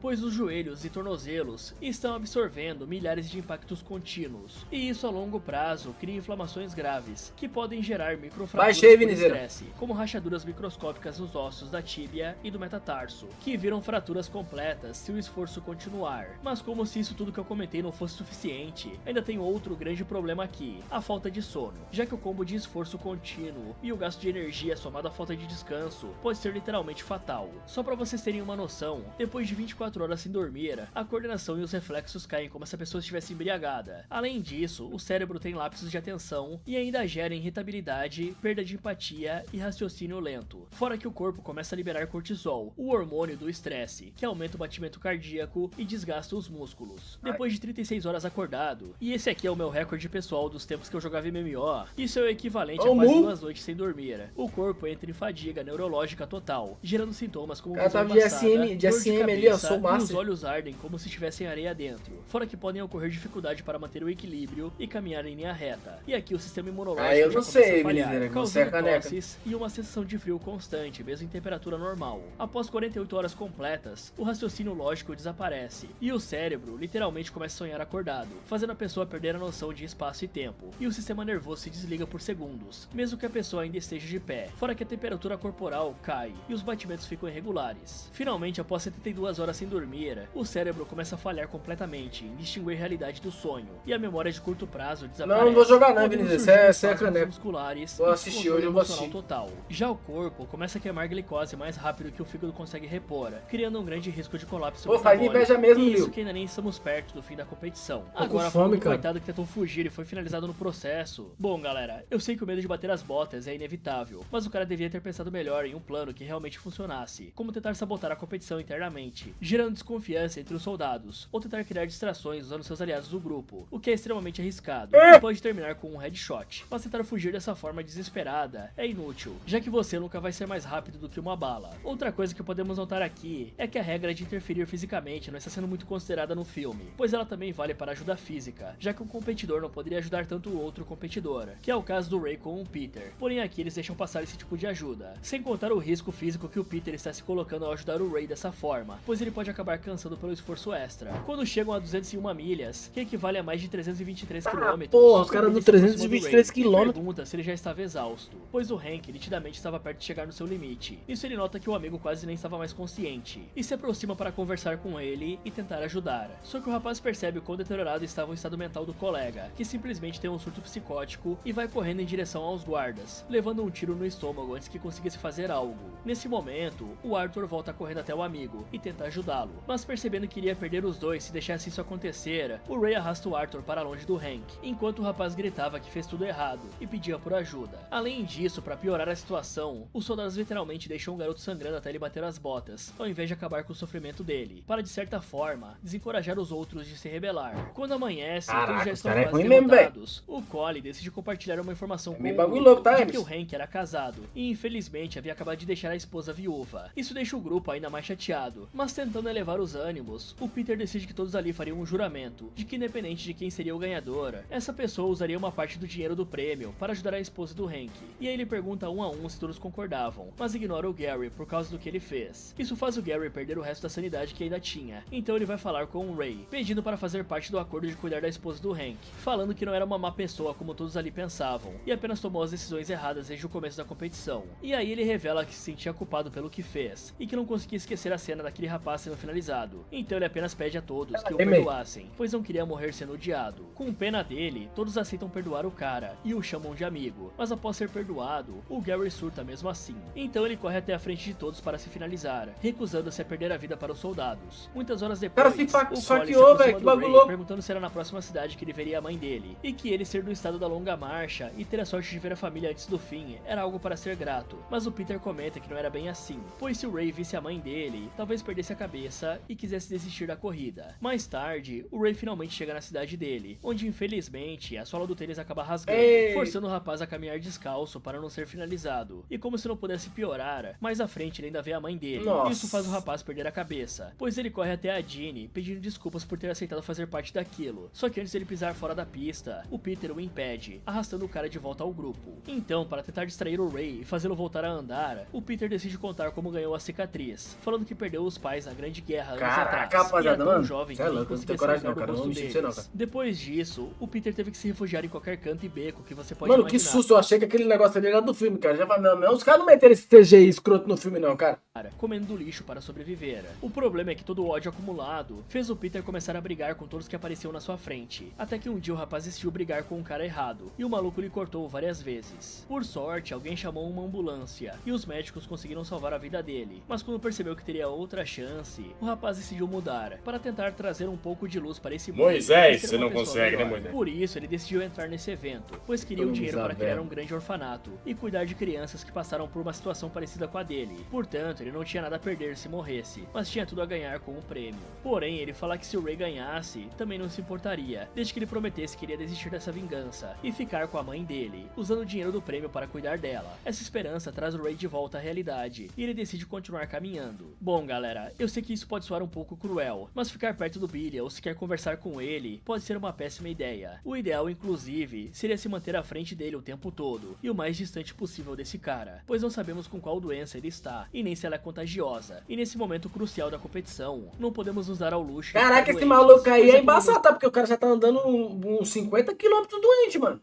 Pois os joelhos e tornozelos estão absorvendo milhares de impactos contínuos, e isso a longo prazo cria inflamações graves, que podem gerar microfraturas por estresse, como rachaduras microscópicas nos ossos da tíbia e do metatarso, que viram fraturas completas se o esforço continuar. Mas como se isso tudo que eu comentei não fosse suficiente, ainda tem outro grande problema aqui, a falta de sono, já que o combo de esforço contínuo e o gasto de energia somado à falta de descanso pode ser literalmente fatal. Só pra vocês terem uma noção, depois de 24 horas sem dormir, a coordenação e os reflexos caem como se a pessoa estivesse embriagada. Além disso, o cérebro tem lapsos de atenção e ainda gera irritabilidade, perda de empatia e raciocínio lento. Fora que o corpo começa a liberar cortisol, o hormônio do estresse, que aumenta o batimento cardíaco e desgasta os músculos. Depois de 36 horas acordado, e esse aqui é o meu recorde pessoal dos tempos que eu jogava MMO, isso é o equivalente a quase 2 noites sem dormir. O corpo entra em fadiga neurológica total, gerando sintomas como visão embaçada, dor de cabeça, e os olhos ardem como se tivessem areia dentro. Fora que podem ocorrer dificuldade para manter o equilíbrio e caminhar em linha reta. E aqui o sistema imunológico eu não sei, causando tosses e uma sensação de frio constante, mesmo em temperatura normal. Após 48 horas completas, o raciocínio lógico desaparece, e o cérebro literalmente começa a sonhar acordado, fazendo a pessoa perder a noção de espaço e tempo. E o sistema nervoso se desliga por segundos, mesmo que a pessoa ainda esteja de pé. Fora que a temperatura corporal cai e os batimentos ficam irregulares. Finalmente, após 72 horas sem dormir, o cérebro começa a falhar completamente em distinguir a realidade do sonho, e a memória de curto prazo desaparece. Não vou jogar não, Vinícius, isso é caneco. Musculares vou assistir hoje, eu vou assistir. Total. Já o corpo começa a queimar glicose mais rápido que o fígado consegue repor, criando um grande risco de colapso faz inveja mesmo, e isso que ainda nem estamos perto do fim da competição. Agora, fome, o coitado que tentou fugir e foi finalizado no processo. Bom, galera, eu sei que o medo de bater as botas é inevitável, mas o cara devia ter pensado melhor em um plano que realmente funcionasse, como tentar sabotar a competição internamente, gerando desconfiança entre os soldados, ou tentar criar distrações usando seus aliados do grupo, o que é extremamente arriscado e pode terminar com um headshot. Mas tentar fugir dessa forma desesperada é inútil, já que você nunca vai ser mais rápido do que uma bala. Outra coisa que podemos notar aqui é que a regra de interferir fisicamente não está sendo muito considerada no filme, pois ela também vale para ajuda física, já que um competidor não poderia ajudar tanto o outro competidor, que é o caso do Ray com o Peter. Porém aqui eles deixam passar esse tipo de ajuda, sem contar o risco físico que o Peter está se colocando ao ajudar o Ray dessa forma, pois ele pode acabar cansando pelo esforço extra. Quando chegam a 201 milhas, que equivale a mais de 323 km, porra, os caras no 323 km. Pergunta se ele já estava exausto, pois o Hank nitidamente estava perto de chegar no seu limite. Nisso ele nota que o amigo quase nem estava mais consciente, e se aproxima para conversar com ele e tentar ajudar. Só que o rapaz percebe o quão deteriorado estava o estado mental do colega, que simplesmente tem um surto psicótico e vai correndo em direção aos guardas, levando um tiro no estômago antes que conseguisse fazer algo. Nesse momento, o Arthur volta correndo até o amigo e tenta ajudá-lo, mas percebendo que iria perder os dois se deixasse isso acontecer, o Ray arrasta o Arthur para longe do Hank, enquanto o rapaz gritava que fez tudo errado e pedia por ajuda. Além disso, para piorar a situação, os soldados literalmente deixam o garoto sangrando até ele bater as botas, ao invés de acabar com o sofrimento dele, para de certa forma, desencorajar os outros de se rebelar. Quando amanhece, todos já estão quase derrotados, o Collie decide compartilhar uma informação com o grupo de que o Hank era casado, e infelizmente havia acabado de deixar a esposa viúva. Isso deixa o grupo ainda mais chateado, mas tentando elevar os ânimos, o Peter decide que todos ali fariam um juramento, de que independente de quem seria o ganhador, essa pessoa usaria uma parte do dinheiro do prêmio para ajudar a esposa do Hank. E aí ele pergunta um a um se todos concordavam, mas ignora o Gary por causa do que ele fez. Isso faz o Gary perder o resto da sanidade que ainda tinha, então ele vai falar com o Ray, pedindo para fazer parte do acordo de cuidar da esposa do Hank, falando que não era uma má pessoa como todos ali pensavam, e apenas tomou as decisões erradas desde o começo da competição. E aí ele revela que se sentia culpado pelo que fez, e que não conseguia esquecer a cena daquele rapaz sendo finalizado, então ele apenas pede a todos que o perdoassem, pois não queria morrer sendo odiado. Com pena dele, todos aceitam perdoar o cara, e o chamam de amigo, mas após ser perdoado, o Gary surta mesmo assim. Então ele corre até a frente de todos para se finalizar, recusando-se a perder a vida para os soldados. Muitas horas depois, o Collie se aproxima do Ray, perguntando se era na próxima cidade que ele veria a mãe dele, e que ele ser do estado da longa marcha e ter a sorte de ver a família antes do fim era algo para ser grato, mas o Peter comenta que não era bem assim, pois se o Ray visse a mãe dele, talvez perdesse a cabeça e quisesse desistir da corrida. Mais tarde, o Ray finalmente chega na cidade dele, onde infelizmente a sola do tênis acaba rasgando, forçando o rapaz a caminhar descalço para não ser finalizado. E como se não pudesse piorar, mais à frente ele ainda vê a mãe dele. Isso faz o rapaz perder a cabeça, pois ele corre até a Ginny pedindo desculpas por ter aceitado fazer parte daquilo. Só que antes dele pisar fora da pista, o Peter o impede, arrastando o cara de volta ao grupo. Então, para tentar distrair o Ray e fazê-lo voltar a andar, o Peter decide contar como ganhou a cicatriz, falando que perdeu os pais na Grande Guerra anos atrás. Rapaziada, mano, jovem que não conseguia sair do rosto deles. Depois disso, o Peter teve que se refugiar em qualquer canto e beco que você pode imaginar. Que susto, eu achei que aquele negócio ali era do filme, cara. Já vai, não, os caras não meteram esse CGI escroto no filme não, cara. Comendo do lixo para sobreviver. O problema é que todo o ódio acumulado fez o Peter começar a brigar com todos que apareciam na sua frente, até que um dia o rapaz decidiu brigar com um cara errado, e o maluco lhe cortou várias vezes. Por sorte, alguém chamou uma ambulância, e os médicos conseguiram salvar a vida dele, mas quando percebeu que teria outra chance, o rapaz decidiu mudar, para tentar trazer um pouco de luz para esse mundo. Moisés, você não consegue, né, Moisés? Por isso, ele decidiu entrar nesse evento, pois queria o dinheiro para criar um grande orfanato, e cuidar de crianças que passaram por uma situação parecida com a dele. Portanto, ele não tinha nada a perder se morresse, mas tinha tudo a ganhar com o prêmio. Porém, ele fala que se o Ray ganhasse, também não se importaria, desde que ele prometesse que iria desistir dessa vingança, e ficar com a mãe dele, usando o dinheiro do prêmio para cuidar dela. Essa esperança traz o Ray de volta à realidade, e ele decide continuar caminhando. Bom, galera, eu sei que isso pode soar um pouco cruel, mas ficar perto do Billy ou sequer conversar com ele pode ser uma péssima ideia. O ideal, inclusive, seria se manter à frente dele o tempo todo, e o mais distante possível desse cara, pois não sabemos com qual doença ele está, e nem se ela é contagiosa. E nesse momento crucial da competição, não podemos nos dar ao luxo. Caraca, esse maluco aí é embaçado, tá? Porque o cara já tá andando uns 50 km doente, mano.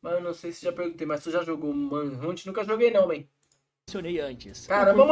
Mas eu não sei se já perguntei, mas tu já jogou Manhunt? Nunca joguei não, man. Mencionei antes. Caramba,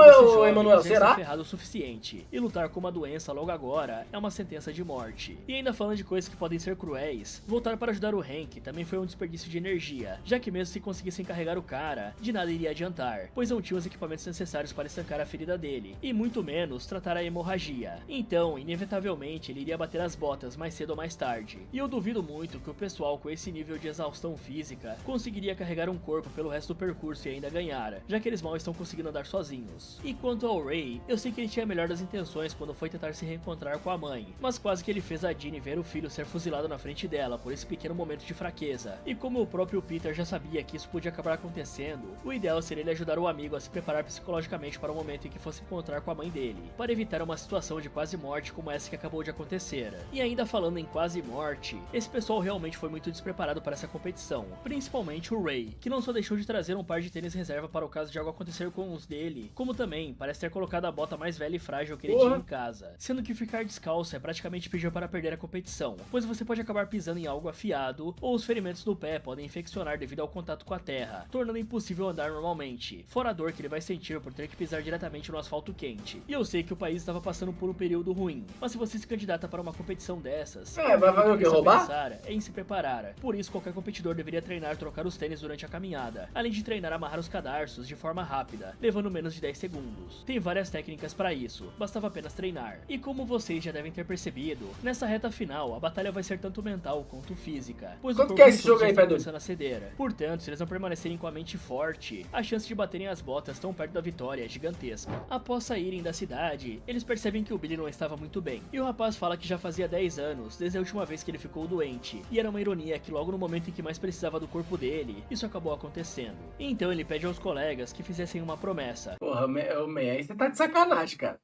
Emanuel, será? Ferrado o suficiente, e lutar com uma doença logo agora é uma sentença de morte. E ainda falando de coisas que podem ser cruéis, voltar para ajudar o Hank também foi um desperdício de energia, já que mesmo se conseguissem carregar o cara, de nada iria adiantar, pois não tinha os equipamentos necessários para estancar a ferida dele, e muito menos tratar a hemorragia. Então, inevitavelmente, ele iria bater as botas mais cedo ou mais tarde. E eu duvido muito que o pessoal com esse nível de exaustão física conseguiria carregar um corpo pelo resto do percurso e ainda ganhar, já que eles mal estão conseguindo andar sozinhos. E quanto ao Ray, eu sei que ele tinha a melhor das intenções quando foi tentar se reencontrar com a mãe, mas quase que ele fez a Ginny ver o filho ser fuzilado na frente dela por esse pequeno momento de fraqueza. E como o próprio Peter já sabia que isso podia acabar acontecendo, o ideal seria ele ajudar o amigo a se preparar psicologicamente para o momento em que fosse encontrar com a mãe dele, para evitar uma situação de quase morte como essa que acabou de acontecer. E ainda falando em quase morte, esse pessoal realmente foi muito despreparado para essa competição, principalmente o Ray, que não só deixou de trazer um par de tênis reserva para o caso de algo acontecer com os dele, como também parece ter colocado a bota mais velha e frágil que ele tinha em casa, sendo que ficar descalço é praticamente pedir para perder a competição, pois você pode acabar pisando em algo afiado, ou os ferimentos do pé podem infeccionar devido ao contato com a terra, tornando impossível andar normalmente, fora a dor que ele vai sentir por ter que pisar diretamente no asfalto quente. E eu sei que o país estava passando por um período ruim, mas se você se candidata para uma competição dessas, vai fazer o que, roubar? Pensar é em se preparar. Por isso, qualquer competidor deveria treinar trocar os tênis durante a caminhada, além de treinar amarrar os cadarços de forma rápida, levando menos de 10 segundos. Tem várias técnicas para isso, bastava apenas treinar. E como vocês já devem ter percebido, nessa reta final a batalha vai ser tanto mental quanto física, pois quanto que é esse jogo aí, Pedro? Começando a ceder. Portanto, se eles não permanecerem com a mente forte, a chance de baterem as botas tão perto da vitória é gigantesca. Após saírem da cidade, eles percebem que o Billy não estava muito bem, e o rapaz fala que já fazia 10 anos desde a última vez que ele ficou doente, e era uma ironia que logo no momento em que mais precisava do corpo dele, isso acabou acontecendo. Então ele pede aos colegas que fizessem uma promessa. Porra, aí você tá de sacanagem, cara.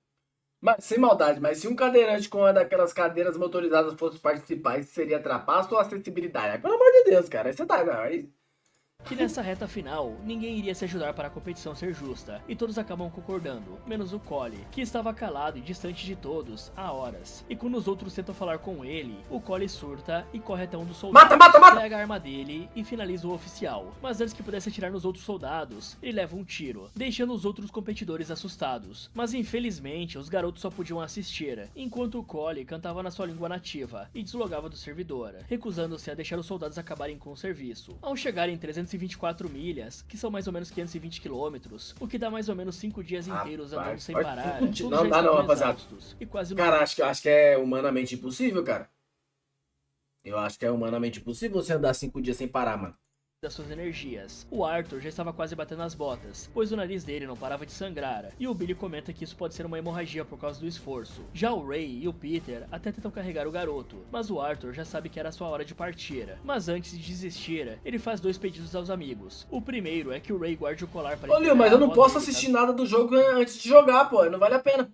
Mas, sem maldade, mas se um cadeirante com uma daquelas cadeiras motorizadas fosse participar, isso seria trapaço ou acessibilidade? Pelo amor de Deus, cara, aí você tá... Não, aí... Que nessa reta final, ninguém iria se ajudar para a competição ser justa, e todos acabam concordando, menos o Collie, que estava calado e distante de todos há horas. E quando os outros tentam falar com ele, o Collie surta e corre até um dos soldados, pega a arma dele e finaliza o oficial. Mas antes que pudesse atirar nos outros soldados, ele leva um tiro, deixando os outros competidores assustados. Mas infelizmente, os garotos só podiam assistir, enquanto o Collie cantava na sua língua nativa e deslogava do servidor, recusando-se a deixar os soldados acabarem com o serviço. Ao chegar em 324 milhas, que são mais ou menos 520 quilômetros, o que dá mais ou menos 5 dias inteiros andando sem parar. Não dá não, rapaziada. E quase cara, acho que é humanamente impossível, cara. Eu acho que é humanamente impossível você andar 5 dias sem parar, mano. das suas energias. O Arthur já estava quase batendo as botas, pois o nariz dele não parava de sangrar, e o Billy comenta que isso pode ser uma hemorragia por causa do esforço. Já o Ray e o Peter até tentam carregar o garoto, mas o Arthur já sabe que era sua hora de partir. Mas antes de desistir, ele faz 2 pedidos aos amigos. O primeiro é que o Ray guarde o colar para... Ô, Lil, mas eu não posso assistir nada do jogo antes de jogar, pô, não vale a pena.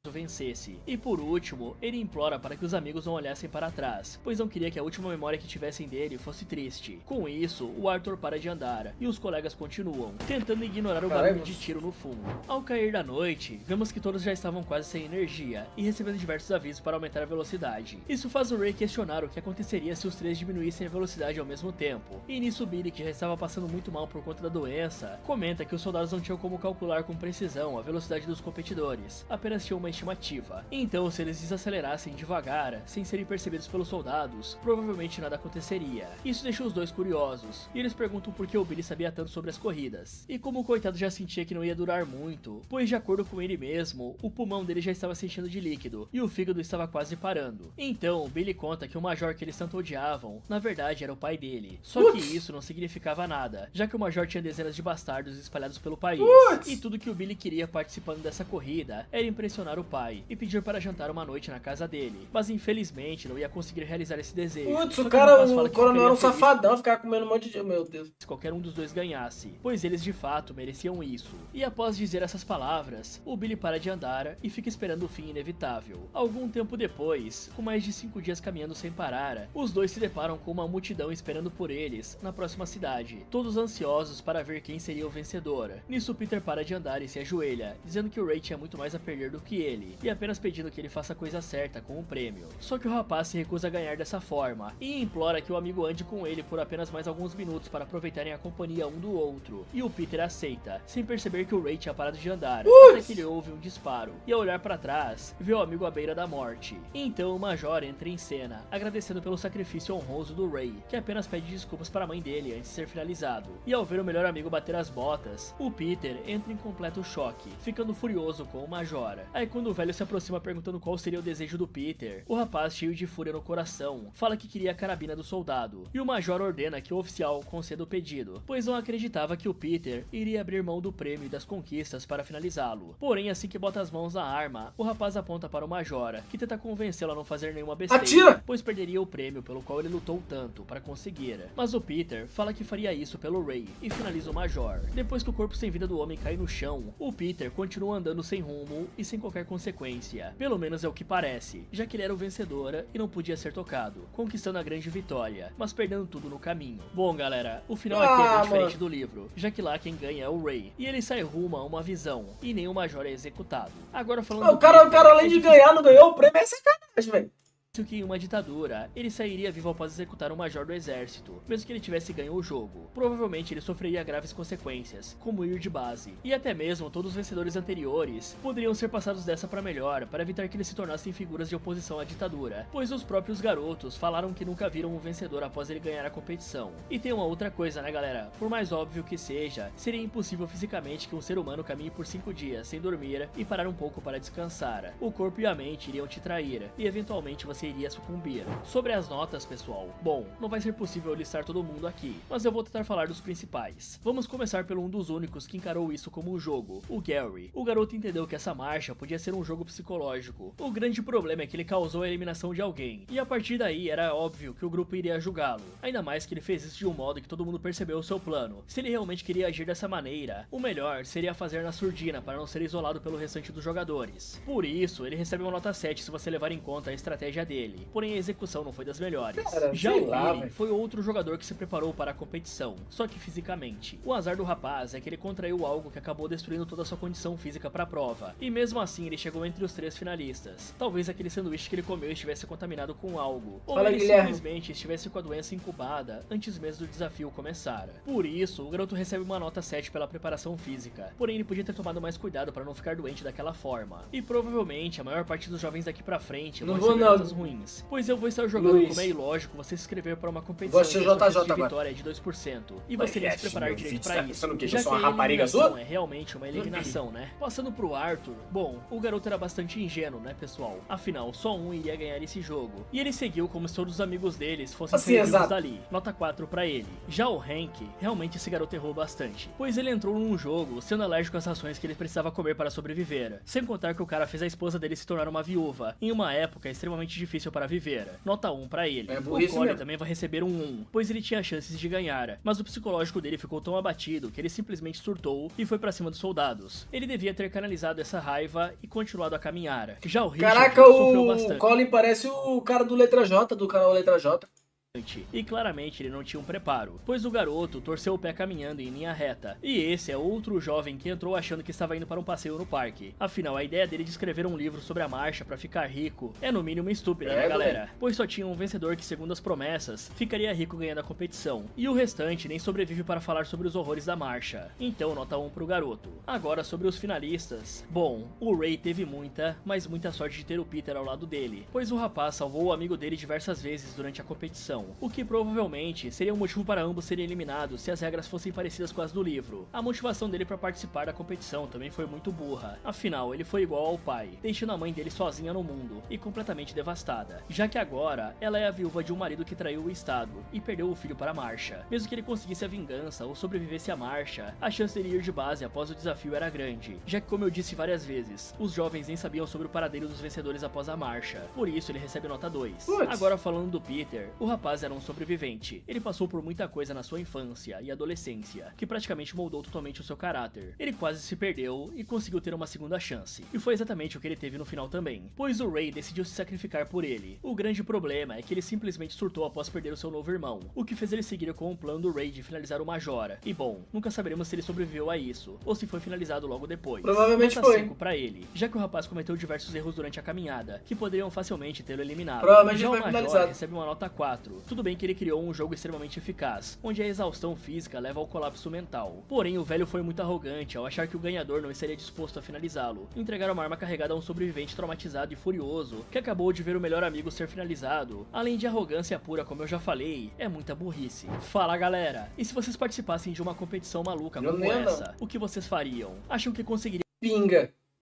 Vencesse. E por último, ele implora para que os amigos não olhassem para trás, pois não queria que a última memória que tivessem dele fosse triste. Com isso, o Arthur para de andar, e os colegas continuam, tentando ignorar o barulho de tiro no fundo. Ao cair da noite, vemos que todos já estavam quase sem energia, e recebendo diversos avisos para aumentar a velocidade. Isso faz o Ray questionar o que aconteceria se os 3 diminuíssem a velocidade ao mesmo tempo. E nisso Billy, que já estava passando muito mal por conta da doença, comenta que os soldados não tinham como calcular com precisão a velocidade dos competidores, apenas tinham uma estimativa. Então, se eles desacelerassem devagar, sem serem percebidos pelos soldados, provavelmente nada aconteceria. Isso deixa os dois curiosos, e eles perguntam por que o Billy sabia tanto sobre as corridas. E como o coitado já sentia que não ia durar muito, pois de acordo com ele mesmo, o pulmão dele já estava se enchendo de líquido, e o fígado estava quase parando. Então, Billy conta que o major que eles tanto odiavam, na verdade era o pai dele. Só que isso não significava nada, já que o major tinha dezenas de bastardos espalhados pelo país. E tudo que o Billy queria participando dessa corrida era impressionar o pai e pedir para jantar uma noite na casa dele, mas infelizmente não ia conseguir realizar esse desejo. Putz, o coronel era um safadão, ficava comendo um monte de... Meu Deus. Se qualquer um dos dois ganhasse, pois eles de fato mereciam isso. E após dizer essas palavras, o Billy para de andar e fica esperando o fim inevitável. Algum tempo depois, com mais de 5 dias caminhando sem parar, os dois se deparam com uma multidão esperando por eles na próxima cidade, todos ansiosos para ver quem seria o vencedor. Nisso Peter para de andar e se ajoelha, dizendo que o Ray tinha muito mais a perder do que ele, e apenas pedindo que ele faça a coisa certa com o prêmio. Só que o rapaz se recusa a ganhar dessa forma, e implora que o amigo ande com ele por apenas mais alguns minutos para aproveitarem a companhia um do outro, e o Peter aceita, sem perceber que o Ray tinha parado de andar, até que ele ouve um disparo, e ao olhar para trás, vê o amigo à beira da morte. Então o Major entra em cena, agradecendo pelo sacrifício honroso do Ray, que apenas pede desculpas para a mãe dele antes de ser finalizado. E ao ver o melhor amigo bater as botas, o Peter entra em completo choque, ficando furioso com o Major. Aí quando o velho se aproxima perguntando qual seria o desejo do Peter, o rapaz, cheio de fúria no coração, fala que queria a carabina do soldado, e o Major ordena que o oficial conceda o pedido, pois não acreditava que o Peter iria abrir mão do prêmio e das conquistas para finalizá-lo. Porém, assim que bota as mãos na arma, o rapaz aponta para o Major, que tenta convencê-lo a não fazer nenhuma besteira, pois perderia o prêmio pelo qual ele lutou tanto para conseguir. Mas o Peter fala que faria isso pelo Ray, e finaliza o Major. Depois que o corpo sem vida do homem cai no chão, o Peter continua andando sem rumo e sem qualquer consequência, pelo menos é o que parece, já que ele era o vencedor e não podia ser tocado, conquistando a grande vitória, mas perdendo tudo no caminho. Bom galera, o final aqui é bem diferente do livro, já que lá quem ganha é o Ray, e ele sai rumo a uma visão, e nenhum Major é executado. Agora falando o cara além de ganhar, não ganhou o prêmio, é sacanagem, velho. Que em uma ditadura, ele sairia vivo após executar um major do exército, mesmo que ele tivesse ganho o jogo. Provavelmente ele sofreria graves consequências, como ir de base, e até mesmo todos os vencedores anteriores poderiam ser passados dessa para melhor, para evitar que eles se tornassem figuras de oposição à ditadura, pois os próprios garotos falaram que nunca viram um vencedor após ele ganhar a competição. E tem uma outra coisa, né galera, por mais óbvio que seja, seria impossível fisicamente que um ser humano caminhe por 5 dias sem dormir e parar um pouco para descansar. O corpo e a mente iriam te trair, e eventualmente você iria sucumbir. Sobre as notas, pessoal, bom, não vai ser possível listar todo mundo aqui, mas eu vou tentar falar dos principais. Vamos começar pelo um dos únicos que encarou isso como um jogo, o Gary. O garoto entendeu que essa marcha podia ser um jogo psicológico. O grande problema é que ele causou a eliminação de alguém, e a partir daí era óbvio que o grupo iria julgá-lo, ainda mais que ele fez isso de um modo que todo mundo percebeu o seu plano. Se ele realmente queria agir dessa maneira, o melhor seria fazer na surdina para não ser isolado pelo restante dos jogadores. Por isso, ele recebe uma nota 7 se você levar em conta a estratégia dele, porém a execução não foi das melhores. Já o Billy foi outro jogador que se preparou para a competição, só que fisicamente. O azar do rapaz é que ele contraiu algo que acabou destruindo toda a sua condição física para a prova, e mesmo assim ele chegou entre os 3 finalistas. Talvez aquele sanduíche que ele comeu estivesse contaminado com algo, ou ele simplesmente estivesse com a doença incubada antes mesmo do desafio começar. Por isso, o garoto recebe uma nota 7 pela preparação física, porém ele podia ter tomado mais cuidado para não ficar doente daquela forma. E provavelmente a maior parte dos jovens daqui pra frente vão receber notas ruins, pois eu vou estar jogando Luiz. como é ilógico você se inscrever para uma competição Você que a JJ chance de agora. vitória é de 2%, e você nem se preparar direito pra isso, Você não quer que já eu sou uma que a rapariga eliminação sua? é realmente uma eliminação, né? Passando pro Arthur, bom, o garoto era bastante ingênuo, né, pessoal? Afinal, só um iria ganhar esse jogo, e ele seguiu como se todos os amigos deles fossem Assim, perdidos exato. dali, nota 4 pra ele. Já o Hank, realmente esse garoto errou bastante, pois ele entrou num jogo sendo alérgico às ações que ele precisava comer para sobreviver, sem contar que o cara fez a esposa dele se tornar uma viúva, em uma época extremamente difícil para viver, nota 1 pra ele. É O burrice Cole mesmo. também vai receber um 1, pois ele tinha chances de ganhar, mas o psicológico dele ficou tão abatido que ele simplesmente surtou e foi pra cima dos soldados. Ele devia ter canalizado essa raiva e continuado a caminhar. Já o Richard Caraca, sofreu o bastante. Colin parece o cara do Letra J, do canal Letra J. E claramente ele não tinha um preparo, pois o garoto torceu o pé caminhando em linha reta. E esse é outro jovem que entrou achando que estava indo para um passeio no parque. Afinal, a ideia dele de escrever um livro sobre a marcha para ficar rico é no mínimo estúpida, né, galera? Pois só tinha um vencedor que, segundo as promessas, ficaria rico ganhando a competição. E o restante nem sobrevive para falar sobre os horrores da marcha. Então, nota 1 pro garoto. Agora, sobre os finalistas. Bom, o Ray teve muita, mas muita sorte de ter o Peter ao lado dele, pois o rapaz salvou o amigo dele diversas vezes durante a competição, o que provavelmente seria um motivo para ambos serem eliminados se as regras fossem parecidas com as do livro. A motivação dele para participar da competição também foi muito burra, afinal ele foi igual ao pai, deixando a mãe dele sozinha no mundo e completamente devastada, já que agora ela é a viúva de um marido que traiu o estado e perdeu o filho para a marcha. Mesmo que ele conseguisse a vingança ou sobrevivesse à marcha, a chance dele ir de base após o desafio era grande, já que, como eu disse várias vezes, os jovens nem sabiam sobre o paradeiro dos vencedores após a marcha, por isso ele recebe nota 2. Agora, falando do Peter, o rapaz era um sobrevivente. Ele passou por muita coisa na sua infância e adolescência, que praticamente moldou totalmente o seu caráter. Ele quase se perdeu e conseguiu ter uma segunda chance. E foi exatamente o que ele teve no final também, pois o Ray decidiu se sacrificar por ele. O grande problema é que ele simplesmente surtou após perder o seu novo irmão, o que fez ele seguir com o plano do Ray de finalizar o Majora. E bom, nunca saberemos se ele sobreviveu a isso, ou se foi finalizado logo depois. Provavelmente nota foi. 5 pra ele, já que o rapaz cometeu diversos erros durante a caminhada, que poderiam facilmente tê-lo eliminado. Provavelmente Já o foi Major finalizado. recebe uma nota 4. Tudo bem que ele criou um jogo extremamente eficaz, onde a exaustão física leva ao colapso mental. Porém, o velho foi muito arrogante ao achar que o ganhador não estaria disposto a finalizá-lo. Entregaram uma arma carregada a um sobrevivente traumatizado e furioso, que acabou de ver o melhor amigo ser finalizado. Além de arrogância pura, como eu já falei, é muita burrice. Fala, galera! E se vocês participassem de uma competição maluca como essa, o que vocês fariam? Acham que conseguiriam Pinga.